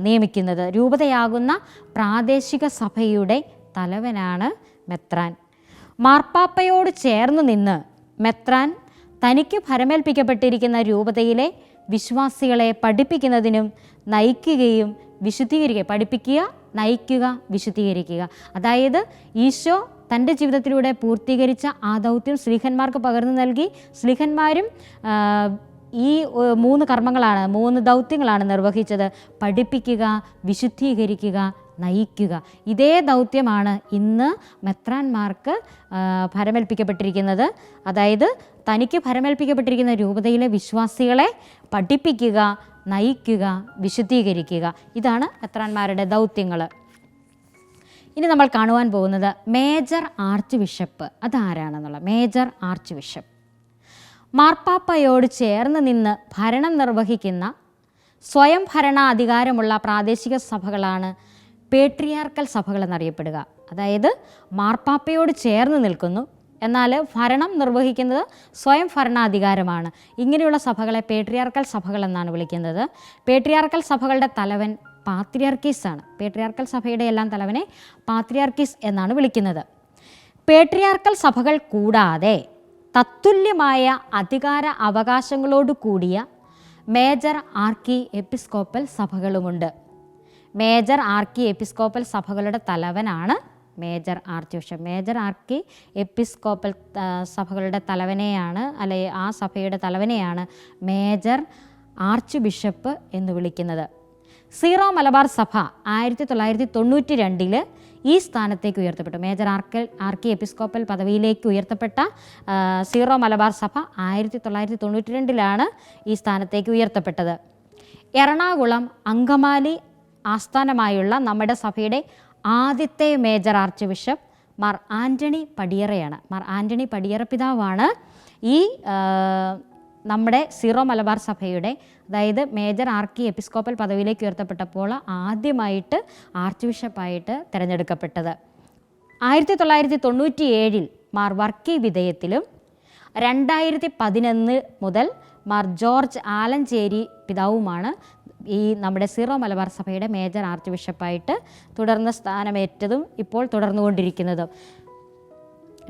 നിയമിക്കുന്നത്. രൂപതയാകുന്ന പ്രാദേശിക സഭയുടെ തലവനാണ് മെത്രാൻ. മാർപ്പാപ്പയോട് ചേർന്ന് നിന്ന് മെത്രാൻ തനിക്ക് ഭരമേൽപ്പിക്കപ്പെട്ടിരിക്കുന്ന രൂപതയിലെ വിശ്വാസികളെ പഠിപ്പിക്കുന്നതിനും നയിക്കുകയും വിശുദ്ധീകരിക്കുക. അതായത് ഈശോ തൻ്റെ ജീവിതത്തിലൂടെ പൂർത്തീകരിച്ച ആ ദൗത്യം സ്ലീഹന്മാർക്ക് പകർന്നു നൽകി. സ്ലീഹന്മാരും ഈ 3 ദൗത്യങ്ങളാണ് നിർവഹിച്ചത്: പഠിപ്പിക്കുക, വിശുദ്ധീകരിക്കുക, നയിക്കുക. ഇതേ ദൗത്യമാണ് ഇന്ന് മെത്രാന്മാർക്ക് ഭരമേൽപ്പിക്കപ്പെട്ടിരിക്കുന്നത്. അതായത് തനിക്ക് ഭരമേൽപ്പിക്കപ്പെട്ടിരിക്കുന്ന രൂപതയിലെ വിശ്വാസികളെ പഠിപ്പിക്കുക, നയിക്കുക, വിശുദ്ധീകരിക്കുക. ഇതാണ് മെത്രാന്മാരുടെ ദൗത്യങ്ങൾ. ഇനി നമ്മൾ കാണുവാൻ പോകുന്നത് മേജർ ആർച്ച് ബിഷപ്പ്. അതാരാണെന്നുള്ള മേജർ ആർച്ച് ബിഷപ്പ് മാർപ്പാപ്പയോട് ചേർന്ന് നിന്ന് ഭരണം നിർവഹിക്കുന്ന സ്വയം ഭരണാധികാരമുള്ള പ്രാദേശിക സഭകളാണ് പേട്രിയാർക്കൽ സഭകൾ എന്നറിയപ്പെടുക. അതായത് മാർപ്പാപ്പയോട് ചേർന്ന് നിൽക്കുന്നു, എന്നാൽ ഭരണം നിർവഹിക്കുന്നത് സ്വയം ഭരണാധികാരമാണ്. ഇങ്ങനെയുള്ള സഭകളെ പേട്രിയാർക്കൽ സഭകൾ എന്നാണ് വിളിക്കുന്നത്. പേട്രിയാർക്കൽ സഭകളുടെ തലവൻ പാത്രിയാർക്കീസ് ആണ്. പേട്രിയാർക്കൽ സഭയുടെ എല്ലാം തലവനെ പാത്രിയാർക്കീസ് എന്നാണ് വിളിക്കുന്നത്. പേട്രിയാർക്കൽ സഭകൾ കൂടാതെ തത്തുല്യമായ അധികാര അവകാശങ്ങളോട് കൂടിയ മേജർ ആർക്കി എപ്പിസ്കോപ്പൽ സഭകളുമുണ്ട്. മേജർ ആർക്കി എപ്പിസ്കോപ്പൽ സഭകളുടെ തലവനാണ് major archbishop. Major archiepiscopal സഭകളുടെ തലവനെയാണ്, അല്ലെ ആ സഭയുടെ തലവനെയാണ് മേജർ ആർച്ച് ബിഷപ്പ് എന്ന് വിളിക്കുന്നത്. സീറോ മലബാർ സഭ 1992 ഈ സ്ഥാനത്തേക്ക് ഉയർത്തപ്പെട്ടു. മേജർ ആർക്കി എപ്പിസ്കോപ്പൽ പദവിയിലേക്ക് ഉയർത്തപ്പെട്ട സീറോ മലബാർ സഭ 1992 ഈ സ്ഥാനത്തേക്ക് ഉയർത്തപ്പെട്ടത്. എറണാകുളം അങ്കമാലി ആസ്ഥാനമായുള്ള നമ്മുടെ സഭയുടെ ആദ്യത്തെ major archbishop Mar Antony പടിയറയാണ്. മാർ ആൻ്റണി പടിയറ പിതാവാണ് ഈ നമ്മുടെ സീറോ മലബാർ സഭയുടെ, അതായത് മേജർ ആർക്കി എപ്പിസ്കോപ്പൽ പദവിയിലേക്ക് ഉയർത്തപ്പെട്ടപ്പോൾ ആദ്യമായിട്ട് ആർച്ച് ബിഷപ്പായിട്ട് തിരഞ്ഞെടുക്കപ്പെട്ടത്. 1997 മാർ വർക്കി വിധേയത്തിലും 2011 മുതൽ മാർ ജോർജ് ആലഞ്ചേരി പിതാവുമാണ് ഈ നമ്മുടെ സീറോ മലബാർ സഭയുടെ മേജർ ആർച്ച് ബിഷപ്പായിട്ട് തുടർന്ന് സ്ഥാനമേറ്റതും ഇപ്പോൾ തുടർന്നുകൊണ്ടിരിക്കുന്നതും.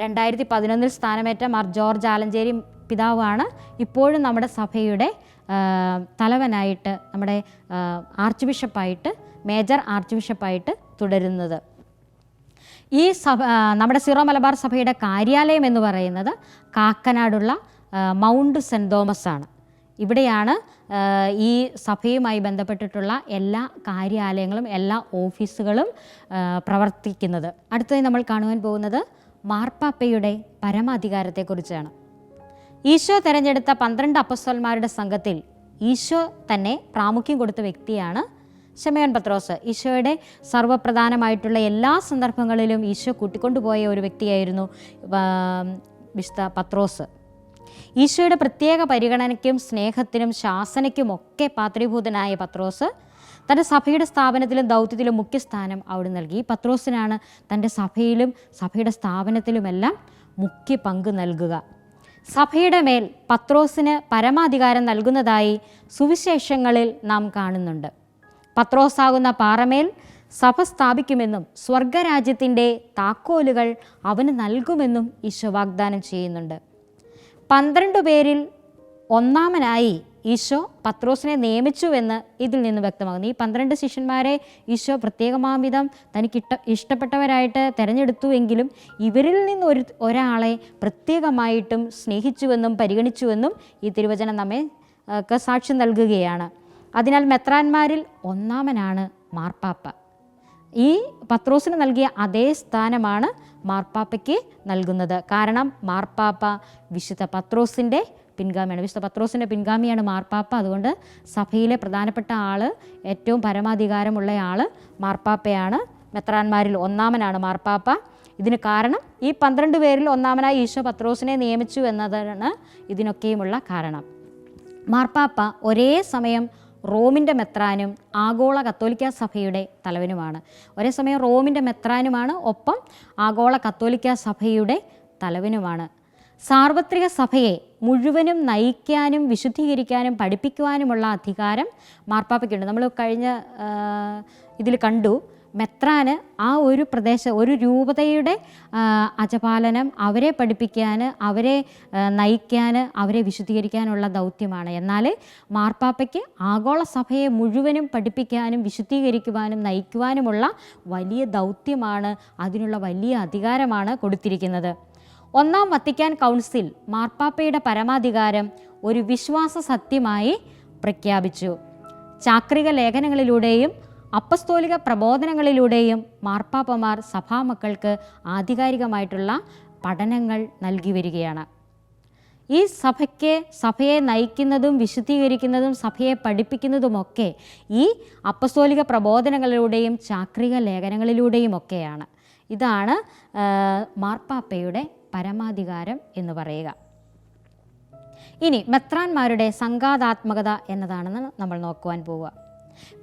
2011 സ്ഥാനമേറ്റ മാർ ജോർജ് ആലഞ്ചേരി പിതാവാണ് ഇപ്പോഴും നമ്മുടെ സഭയുടെ തലവനായിട്ട്, നമ്മുടെ ആർച്ച് ബിഷപ്പായിട്ട്, മേജർ ആർച്ച് ബിഷപ്പായിട്ട് തുടരുന്നത്. ഈ സഭ, നമ്മുടെ സീറോ മലബാർ സഭയുടെ കാര്യാലയം എന്ന് പറയുന്നത് കാക്കനാടുള്ള മൗണ്ട് സെൻറ്റ് തോമസ് ആണ്. ഇവിടെയാണ് ഈ സഭയുമായി ബന്ധപ്പെട്ടിട്ടുള്ള എല്ലാ കാര്യാലയങ്ങളും എല്ലാ ഓഫീസുകളും പ്രവർത്തിക്കുന്നത്. അടുത്തതായി നമ്മൾ കാണുവാൻ പോകുന്നത് മാർപ്പാപ്പയുടെ പരമാധികാരത്തെക്കുറിച്ചാണ്. ഈശോ തിരഞ്ഞെടുത്ത 12 അപ്പസ്തലന്മാരുടെ സംഘത്തിൽ ഈശോ തന്നെ പ്രാമുഖ്യം കൊടുത്ത വ്യക്തിയാണ് ശമയോൻ പത്രോസ്. ഈശോയുടെ സർവ്വപ്രധാനമായിട്ടുള്ള എല്ലാ സന്ദർഭങ്ങളിലും ഈശോ കൂട്ടിക്കൊണ്ടുപോയ ഒരു വ്യക്തിയായിരുന്നു വിശുദ്ധ പത്രോസ്. ഈശോയുടെ പ്രത്യേക പരിഗണനയ്ക്കും സ്നേഹത്തിനും ശാസനയ്ക്കും ഒക്കെ പാത്രീഭൂതനായ പത്രോസ് തൻ്റെ സഭയുടെ സ്ഥാപനത്തിലും ദൗത്യത്തിലും മുഖ്യസ്ഥാനം അവിടെ നൽകി. പത്രോസിനാണ് തൻ്റെ സഭയിലും സഭയുടെ സ്ഥാപനത്തിലുമെല്ലാം മുഖ്യ പങ്ക് നൽകുക. സഭയുടെ മേൽ പത്രോസിന് പരമാധികാരം നൽകുന്നതായി സുവിശേഷങ്ങളിൽ നാം കാണുന്നുണ്ട്. പത്രോസാകുന്ന പാറമേൽ സഭ സ്ഥാപിക്കുമെന്നും സ്വർഗരാജ്യത്തിൻ്റെ താക്കോലുകൾ അവന് നൽകുമെന്നും ഈശോ വാഗ്ദാനം ചെയ്യുന്നുണ്ട്. 12 പേരിൽ ഒന്നാമനായി ഈശോ പത്രോസിനെ നിയമിച്ചുവെന്ന് ഇതിൽ നിന്ന് വ്യക്തമാകുന്നു. ഈ 12 ശിഷ്യന്മാരെ ഈശോ പ്രത്യേകമാംവിധം തനിക്ക് ഇഷ്ടപ്പെട്ടവരായിട്ട് തിരഞ്ഞെടുത്തുവെങ്കിലും ഇവരിൽ നിന്ന് ഒരാളെ പ്രത്യേകമായിട്ടും സ്നേഹിച്ചുവെന്നും പരിഗണിച്ചുവെന്നും ഈ തിരുവചനം നമ്മെ സാക്ഷ്യം നൽകുകയാണ്. അതിനാൽ മെത്രാന്മാരിൽ ഒന്നാമനാണ് മാർപ്പാപ്പ. ഈ പത്രോസിന് നൽകിയ അതേ സ്ഥാനമാണ് മാർപ്പാപ്പയ്ക്ക് നൽകുന്നത്. കാരണം മാർപ്പാപ്പ വിശുദ്ധ പത്രോസിൻ്റെ പിൻഗാമിയാണ്. വിശുദ്ധ പത്രോസിൻ്റെ പിൻഗാമിയാണ് മാർപ്പാപ്പ. അതുകൊണ്ട് സഭയിലെ പ്രധാനപ്പെട്ട ആൾ, ഏറ്റവും പരമാധികാരമുള്ള ആൾ മാർപ്പാപ്പയാണ്. മെത്രാന്മാരിൽ ഒന്നാമനാണ് മാർപ്പാപ്പ. ഇതിന് കാരണം ഈ 12 പേരിൽ ഒന്നാമനായി ഈശോ പത്രോസിനെ നിയമിച്ചു എന്നതാണ് ഇതിനൊക്കെയുമുള്ള കാരണം. മാർപ്പാപ്പ ഒരേ സമയം റോമിൻ്റെ മെത്രാനും ആഗോള കത്തോലിക്ക സഭയുടെ തലവനുമാണ്. ഒരേ സമയം റോമിൻ്റെ മെത്രാനുമാണ്, ഒപ്പം ആഗോള കത്തോലിക്ക സഭയുടെ തലവനുമാണ്. സാർവത്രിക സഭയെ മുഴുവനും നയിക്കാനും വിശുദ്ധീകരിക്കാനും പഠിപ്പിക്കുവാനുമുള്ള അധികാരം മാർപ്പാപ്പയ്ക്കുണ്ട്. നമ്മൾ കഴിഞ്ഞ ഇതിൽ കണ്ടു, മെത്രാന് ആ ഒരു ഒരു രൂപതയുടെ അജപാലനം, അവരെ പഠിപ്പിക്കാൻ, അവരെ നയിക്കാൻ, അവരെ വിശുദ്ധീകരിക്കാനുള്ള ദൗത്യമാണ്. എന്നാൽ മാർപ്പാപ്പയ്ക്ക് ആഗോള സഭയെ മുഴുവനും പഠിപ്പിക്കാനും വിശുദ്ധീകരിക്കുവാനും നയിക്കുവാനുമുള്ള വലിയ ദൗത്യമാണ്, അതിനുള്ള വലിയ അധികാരമാണ് കൊടുത്തിരിക്കുന്നത്. ഒന്നാം വത്തിക്കാൻ കൗൺസിൽ മാർപ്പാപ്പയുടെ പരമാധികാരം ഒരു വിശ്വാസ സത്യമായി പ്രഖ്യാപിച്ചു. ചാക്രിക ലേഖനങ്ങളിലൂടെയും അപ്പസ്തോലിക പ്രബോധനങ്ങളിലൂടെയും മാർപ്പാപ്പമാർ സഭാമക്കൾക്ക് ആധികാരികമായിട്ടുള്ള പഠനങ്ങൾ നൽകി വരികയാണ്. ഈ സഭയെ നയിക്കുന്നതും വിശുദ്ധീകരിക്കുന്നതും സഭയെ പഠിപ്പിക്കുന്നതുമൊക്കെ ഈ അപ്പസ്തോലിക പ്രബോധനങ്ങളിലൂടെയും ചാക്രിക ലേഖനങ്ങളിലൂടെയുമൊക്കെയാണ്. ഇതാണ് മാർപ്പാപ്പയുടെ പരമാധികാരം എന്ന് പറയുക. ഇനി മെത്രാന്മാരുടെ സംഘാതാത്മകത എന്നതാണെന്ന് നമ്മൾ നോക്കുവാൻ പോവുക.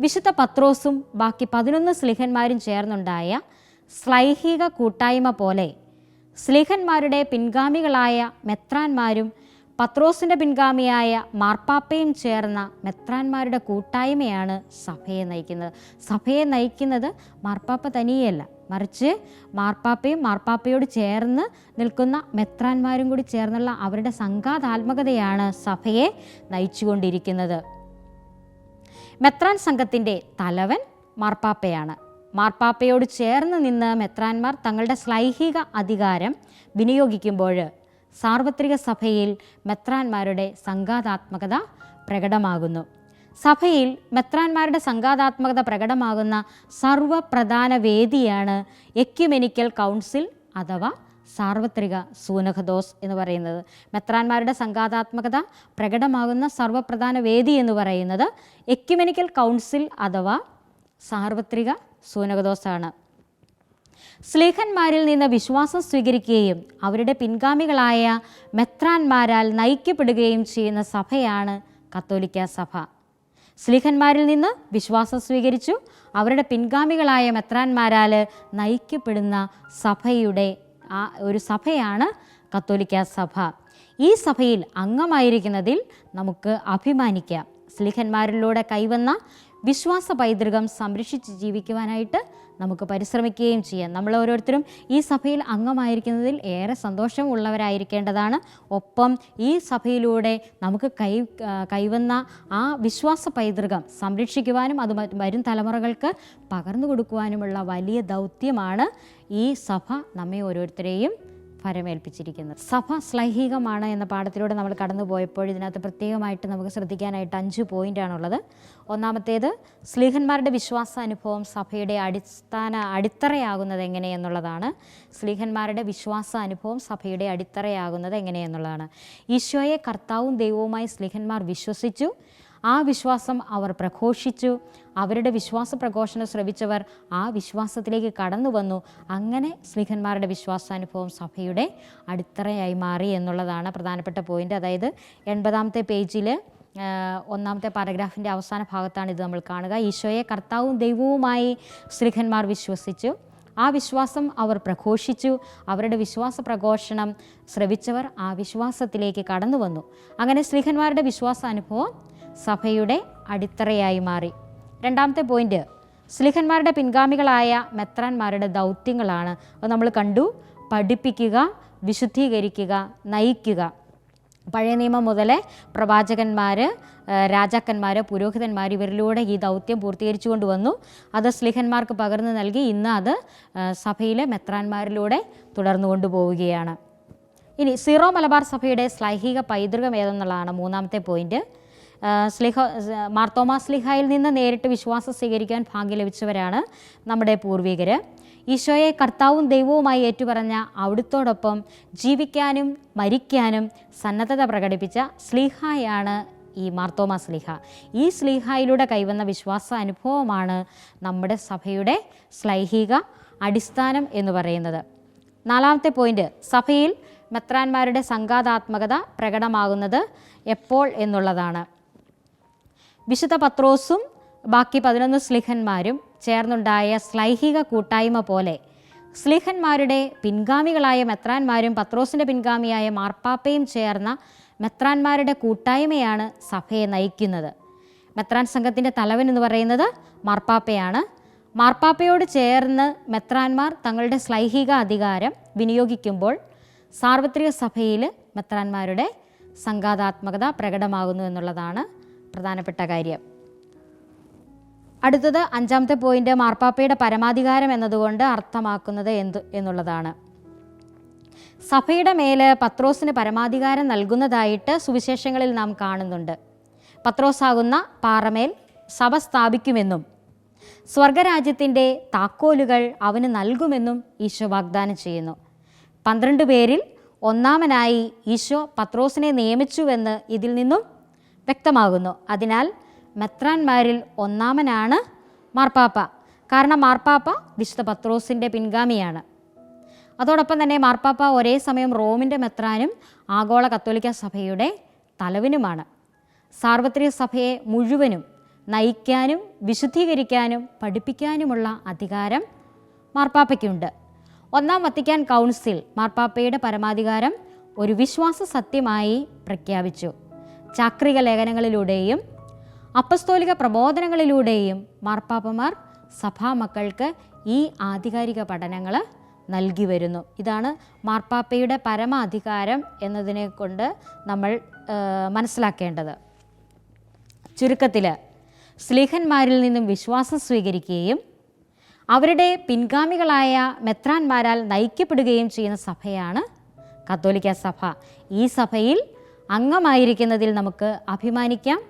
വിശുദ്ധ പത്രോസും ബാക്കി 11 സ്ലീഹന്മാരും ചേർന്നുണ്ടായ ശ്ലൈഹിക കൂട്ടായ്മ പോലെ സ്ലീഹന്മാരുടെ പിൻഗാമികളായ മെത്രാന്മാരും പത്രോസിൻ്റെ പിൻഗാമിയായ മാർപ്പാപ്പയും ചേർന്ന മെത്രാന്മാരുടെ കൂട്ടായ്മയാണ് സഭയെ നയിക്കുന്നത്. സഭയെ നയിക്കുന്നത് മാർപ്പാപ്പ തനിയല്ല, മറിച്ച് മാർപ്പാപ്പയും മാർപ്പാപ്പയോട് ചേർന്ന് നിൽക്കുന്ന മെത്രാന്മാരും കൂടി ചേർന്നുള്ള അവരുടെ സംഘാതാത്മകതയാണ് സഭയെ നയിച്ചുകൊണ്ടിരിക്കുന്നത്. മെത്രാൻ സംഘത്തിൻ്റെ തലവൻ മാർപ്പാപ്പയാണ്. മാർപ്പാപ്പയോട് ചേർന്ന് നിന്ന് മെത്രാന്മാർ തങ്ങളുടെ ശ്ലൈഹിക അധികാരം വിനിയോഗിക്കുമ്പോൾ സാർവത്രിക സഭയിൽ മെത്രാന്മാരുടെ സംഘാതാത്മകത പ്രകടമാകുന്നു. സഭയിൽ മെത്രാന്മാരുടെ സംഘാതാത്മകത പ്രകടമാകുന്ന സർവപ്രധാന വേദിയാണ് എക്യുമെനിക്കൽ കൗൺസിൽ അഥവാ സാർവത്രിക സൂനഹദോസ് എന്ന് പറയുന്നത്. മെത്രാന്മാരുടെ സംഘാതാത്മകത പ്രകടമാകുന്ന സർവപ്രധാന വേദി എന്ന് പറയുന്നത് എക്യുമെനിക്കൽ കൗൺസിൽ അഥവാ സാർവത്രിക സൂനഹദോസാണ്. സ്ലീഹന്മാരിൽ നിന്ന് വിശ്വാസം സ്വീകരിക്കുകയും അവരുടെ പിൻഗാമികളായ മെത്രാന്മാരാൽ നയിക്കപ്പെടുകയും ചെയ്യുന്ന സഭയാണ് കത്തോലിക്ക സഭ. സ്ലീഹന്മാരിൽ നിന്ന് വിശ്വാസം സ്വീകരിച്ചു അവരുടെ പിൻഗാമികളായ മെത്രാന്മാരാൽ നയിക്കപ്പെടുന്ന സഭയുടെ ഒരു സഭയാണ് കത്തോലിക്ക സഭ. ഈ സഭയിൽ അംഗമായിരിക്കുന്നതിൽ നമുക്ക് അഭിമാനിക്കാം. സ്ലീഹന്മാരിലൂടെ കൈവന്ന വിശ്വാസ പൈതൃകം സംരക്ഷിച്ച് ജീവിക്കുവാനായിട്ട് നമുക്ക് പരിശ്രമിക്കുകയും ചെയ്യാം. നമ്മൾ ഓരോരുത്തരും ഈ സഭയിൽ അംഗമായിരിക്കുന്നതിൽ ഏറെ സന്തോഷമുള്ളവരായിരിക്കേണ്ടതാണ്. ഒപ്പം ഈ സഭയിലൂടെ നമുക്ക് കൈവന്ന ആ വിശ്വാസ പൈതൃകം സംരക്ഷിക്കുവാനും അത് വരും തലമുറകൾക്ക് പകർന്നു കൊടുക്കുവാനുമുള്ള വലിയ ദൗത്യമാണ് ഈ സഭ നമ്മെ ഓരോരുത്തരെയും ഫലമേൽപ്പിച്ചിരിക്കുന്നത്. സഭ ശ്ലൈഹികമാണ് എന്ന പാഠത്തിലൂടെ നമ്മൾ കടന്നു പോയപ്പോൾ ഇതിനകത്ത് പ്രത്യേകമായിട്ട് നമുക്ക് ശ്രദ്ധിക്കാനായിട്ട് 5 പോയിൻ്റാണുള്ളത്. ഒന്നാമത്തേത്, സ്ലീഹന്മാരുടെ വിശ്വാസാനുഭവം സഭയുടെ അടിത്തറയാകുന്നത് എങ്ങനെയെന്നുള്ളതാണ്. സ്ലീഹന്മാരുടെ വിശ്വാസാനുഭവം സഭയുടെ അടിത്തറയാകുന്നത് എങ്ങനെയെന്നുള്ളതാണ്. ഈശോയെ കർത്താവും ദൈവവുമായി സ്ലീഹന്മാർ വിശ്വസിച്ചു. ആ വിശ്വാസം അവർ പ്രഘോഷിച്ചു. അവരുടെ വിശ്വാസ പ്രഘോഷണം ശ്രവിച്ചവർ ആ വിശ്വാസത്തിലേക്ക് കടന്നു വന്നു. അങ്ങനെ സ്ലീഹന്മാരുടെ വിശ്വാസാനുഭവം സഭയുടെ അടിത്തറയായി മാറി എന്നുള്ളതാണ് പ്രധാനപ്പെട്ട പോയിൻ്റ്. അതായത് 80-ാമത്തെ പേജിൽ 1-ാമത്തെ പാരഗ്രാഫിൻ്റെ അവസാന ഭാഗത്താണ് ഇത് നമ്മൾ കാണുക. ഈശോയെ കർത്താവും ദൈവവുമായി സ്ലീഹന്മാർ വിശ്വസിച്ചു. ആ വിശ്വാസം അവർ പ്രഘോഷിച്ചു. അവരുടെ വിശ്വാസ പ്രഘോഷണം ശ്രവിച്ചവർ ആ വിശ്വാസത്തിലേക്ക് കടന്നു വന്നു. അങ്ങനെ സ്ലീഹന്മാരുടെ വിശ്വാസാനുഭവം സഭയുടെ അടിത്തറയായി മാറി. 2-ാമത്തെ പോയിന്റ്, സ്ലീഹന്മാരുടെ പിൻഗാമികളായ മെത്രാന്മാരുടെ ദൗത്യങ്ങളാണ്. അത് നമ്മൾ കണ്ടു. പഠിപ്പിക്കുക, വിശുദ്ധീകരിക്കുക, നയിക്കുക. പഴയ നിയമം മുതലേ പ്രവാചകന്മാർ, രാജാക്കന്മാർ, പുരോഹിതന്മാർ ഇവരിലൂടെ ഈ ദൗത്യം പൂർത്തീകരിച്ചു കൊണ്ടുവന്നു. അത് സ്ലീഹന്മാർക്ക് പകർന്നു നൽകി. ഇന്ന് അത് സഭയിലെ മെത്രാന്മാരിലൂടെ തുടർന്നു കൊണ്ടുപോവുകയാണ്. ഇനി സീറോ മലബാർ സഭയുടെ ശ്ലൈഹിക പൈതൃകം ഏതെന്നുള്ളതാണ് 3-ാമത്തെ പോയിന്റ്. മാർത്തോമാ സ്ലീഹായിൽ നിന്ന് നേരിട്ട് വിശ്വാസം സ്വീകരിക്കാൻ ഭാഗ്യം ലഭിച്ചവരാണ് നമ്മുടെ പൂർവികർ. ഈശോയെ കർത്താവും ദൈവവുമായി ഏറ്റുപറഞ്ഞ അവിടുത്തോടൊപ്പം ജീവിക്കാനും മരിക്കാനും സന്നദ്ധത പ്രകടിപ്പിച്ച സ്ലീഹായാണ് ഈ മാർത്തോമാ സ്ലീഹ. ഈ സ്ലീഹായിലൂടെ കൈവന്ന വിശ്വാസ അനുഭവമാണ് നമ്മുടെ സഭയുടെ ശ്ലൈഹിക അടിസ്ഥാനം എന്ന് പറയുന്നത്. 4-ാമത്തെ പോയിന്റ്, സഭയിൽ മെത്രാന്മാരുടെ സംഘാതാത്മകത പ്രകടമാകുന്നത് എപ്പോൾ എന്നുള്ളതാണ്. വിശുദ്ധ പത്രോസും ബാക്കി 11 സ്ലീഹന്മാരും ചേർന്നുണ്ടായ ശ്ലൈഹിക കൂട്ടായ്മ പോലെ സ്ലീഹന്മാരുടെ പിൻഗാമികളായ മെത്രാന്മാരും പത്രോസിൻ്റെ പിൻഗാമിയായ മാർപ്പാപ്പയും ചേർന്ന മെത്രാന്മാരുടെ കൂട്ടായ്മയാണ് സഭയെ നയിക്കുന്നത്. മെത്രാൻ സംഘത്തിൻ്റെ തലവൻ എന്ന് പറയുന്നത് മാർപ്പാപ്പയാണ്. മാർപ്പാപ്പയോട് ചേർന്ന് മെത്രാന്മാർ തങ്ങളുടെ ശ്ലൈഹിക അധികാരം വിനിയോഗിക്കുമ്പോൾ സാർവത്രിക സഭയിൽ മെത്രാന്മാരുടെ സംഘാതാത്മകത പ്രകടമാകുന്നു എന്നുള്ളതാണ് പ്രധാനപ്പെട്ട കാര്യം. അടുത്തത് 5-ാമത്തെ പോയിന്റ്, മാർപ്പാപ്പയുടെ പരമാധികാരം എന്നതുകൊണ്ട് അർത്ഥമാക്കുന്നത് എന്നുള്ളതാണ്. സഭയുടെ മേല് പത്രോസിന് പരമാധികാരം നൽകുന്നതായിട്ട് സുവിശേഷങ്ങളിൽ നാം കാണുന്നുണ്ട്. പത്രോസാകുന്ന പാറമേൽ സഭ സ്ഥാപിക്കുമെന്നും സ്വർഗരാജ്യത്തിൻ്റെ താക്കോലുകൾ അവന് നൽകുമെന്നും ഈശോ വാഗ്ദാനം ചെയ്യുന്നു. 12 പേരിൽ ഒന്നാമനായി ഈശോ പത്രോസിനെ നിയമിച്ചുവെന്ന് ഇതിൽ നിന്നും വ്യക്തമാകുന്നു. അതിനാൽ മെത്രാന്മാരിൽ ഒന്നാമനാണ് മാർപ്പാപ്പ. കാരണം മാർപ്പാപ്പ വിശുദ്ധ പത്രോസിൻ്റെ പിൻഗാമിയാണ്. അതോടൊപ്പം തന്നെ മാർപ്പാപ്പ ഒരേ സമയം റോമിൻ്റെ മെത്രാനും ആഗോള കത്തോലിക്ക സഭയുടെ തലവനുമാണ്. സാർവത്രിക സഭയെ മുഴുവനും നയിക്കാനും വിശുദ്ധീകരിക്കാനും പഠിപ്പിക്കാനുമുള്ള അധികാരം മാർപ്പാപ്പയ്ക്കുണ്ട്. 1-ാം വത്തിക്കാൻ കൗൺസിൽ മാർപ്പാപ്പയുടെ പരമാധികാരം ഒരു വിശ്വാസ സത്യമായി പ്രഖ്യാപിച്ചു. ചാക്രിക ലേഖനങ്ങളിലൂടെയും അപ്പസ്തോലിക പ്രബോധനങ്ങളിലൂടെയും മാർപ്പാപ്പമാർ സഭാമക്കൾക്ക് ഈ ആധികാരിക പഠനങ്ങൾ നൽകി വരുന്നു. ഇതാണ് മാർപ്പാപ്പയുടെ പരമാധികാരം എന്നതിനെ കൊണ്ട് നമ്മൾ മനസ്സിലാക്കേണ്ടത്. ചുരുക്കത്തിൽ ശ്ലീഹന്മാരിൽ നിന്നും വിശ്വാസം സ്വീകരിക്കുകയും അവരുടെ പിൻഗാമികളായ മെത്രാന്മാരാൽ നയിക്കപ്പെടുകയും ചെയ്യുന്ന സഭയാണ് കത്തോലിക്ക സഭ. ഈ സഭയിൽ അംഗമായിരിക്കുന്നതിൽ നമുക്ക് അഭിമാനിക്കാം.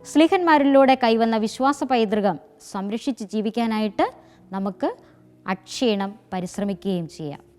ശ്ലീഹന്മാരിലൂടെ കൈവന്ന വിശ്വാസ പൈതൃകം സംരക്ഷിച്ച് ജീവിക്കാനായിട്ട് നമുക്ക് അക്ഷീണം പരിശ്രമിക്കുകയും ചെയ്യാം.